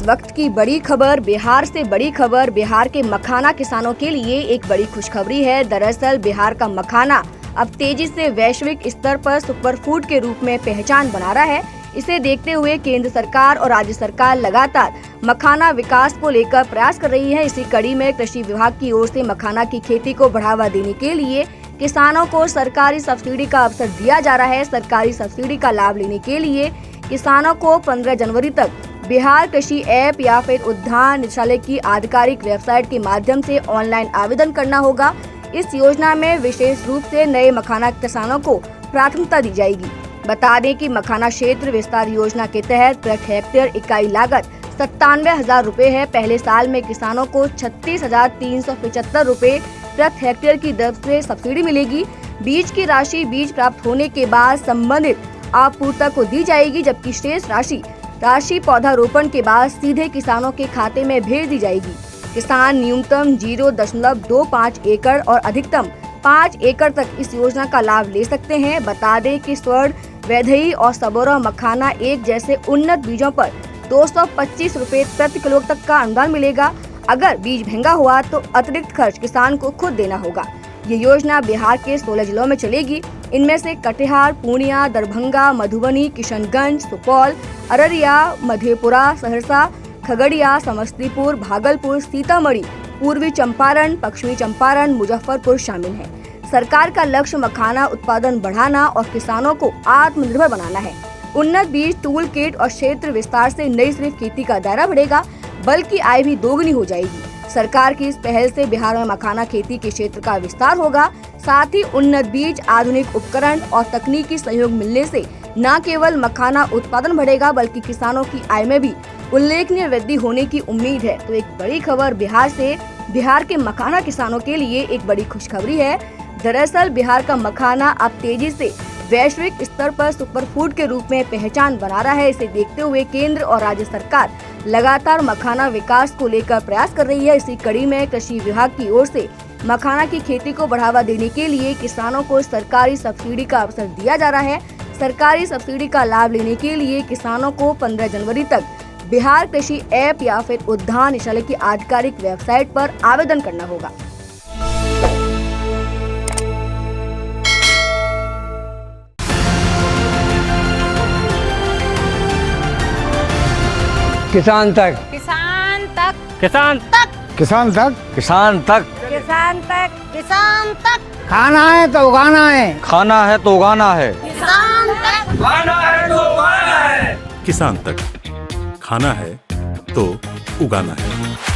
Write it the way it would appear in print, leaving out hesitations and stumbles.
वक्त की बड़ी खबर, बिहार से बड़ी खबर। बिहार के मखाना किसानों के लिए एक बड़ी खुशखबरी है। दरअसल बिहार का मखाना अब तेजी से वैश्विक स्तर पर सुपर फूड के रूप में पहचान बना रहा है। इसे देखते हुए केंद्र सरकार और राज्य सरकार लगातार मखाना विकास को लेकर प्रयास कर रही है। इसी कड़ी में कृषि विभाग की ओर से मखाना की खेती को बढ़ावा देने के लिए किसानों को सरकारी सब्सिडी का अवसर दिया जा रहा है। सरकारी सब्सिडी का लाभ लेने के लिए किसानों को 15 जनवरी तक बिहार कृषि ऐप या फिर उद्यान निदेशालय की आधिकारिक वेबसाइट के माध्यम से ऑनलाइन आवेदन करना होगा। इस योजना में विशेष रूप से नए मखाना किसानों को प्राथमिकता दी जाएगी। बता दें कि मखाना क्षेत्र विस्तार योजना के तहत प्रति हेक्टेयर इकाई लागत 97,000 रूपए है। पहले साल में किसानों को 36,375 रूपए प्रति हेक्टेयर की दर से सब्सिडी मिलेगी। बीज की राशि बीज प्राप्त होने के बाद संबंधित आपूर्तिक को दी जाएगी, जबकि शेष राशि पौधारोपण के बाद सीधे किसानों के खाते में भेज दी जाएगी। किसान न्यूनतम 0.25 एकड़ और अधिकतम 5 एकड़ तक इस योजना का लाभ ले सकते हैं। बता दें कि स्वर्ण, वैदही और सबौरा मखाना एक जैसे उन्नत बीजों पर 225 रूपए प्रति किलो तक का अनुदान मिलेगा। अगर बीज महंगा हुआ तो अतिरिक्त खर्च किसान को खुद देना होगा। ये योजना बिहार के 16 जिलों में चलेगी। इनमें से कटिहार, पूर्णिया, दरभंगा, मधुबनी, किशनगंज, सुपौल, अररिया, मधेपुरा, सहरसा, खगड़िया, समस्तीपुर, भागलपुर, सीतामढ़ी, पूर्वी चंपारण, पश्चिमी चंपारण, मुजफ्फरपुर शामिल हैं। सरकार का लक्ष्य मखाना उत्पादन बढ़ाना और किसानों को आत्मनिर्भर बनाना है। उन्नत बीज, टूल किट और क्षेत्र विस्तार से नई सिर्फ खेती का दायरा बढ़ेगा, बल्कि आय भी दोगुनी हो जाएगी। सरकार की इस पहल से बिहार में मखाना खेती के क्षेत्र का विस्तार होगा। साथ ही उन्नत बीज, आधुनिक उपकरण और तकनीकी सहयोग मिलने से न केवल मखाना उत्पादन बढ़ेगा, बल्कि किसानों की आय में भी उल्लेखनीय वृद्धि होने की उम्मीद है। तो एक बड़ी खबर बिहार से, बिहार के मखाना किसानों के लिए एक बड़ी खुशखबरी है। दरअसल बिहार का मखाना अब तेजी से वैश्विक स्तर पर सुपर फूड के रूप में पहचान बना रहा है। इसे देखते हुए केंद्र और राज्य सरकार लगातार मखाना विकास को लेकर प्रयास कर रही है। इसी कड़ी में कृषि विभाग की ओर से मखाना की खेती को बढ़ावा देने के लिए किसानों को सरकारी सब्सिडी का अवसर दिया जा रहा है। सरकारी सब्सिडी का लाभ लेने के लिए किसानों को 15 जनवरी तक बिहार कृषि ऐप या फिर उद्यान निदेशालय की आधिकारिक वेबसाइट पर आवेदन करना होगा। किसान तक, किसान तक, किसान तक, किसान तक, किसान तक, किसान तक, किसान तक। खाना है तो उगाना है, खाना है तो उगाना है, किसान तक, खाना है तो उगाना है। किसान तक, खाना है तो उगाना है।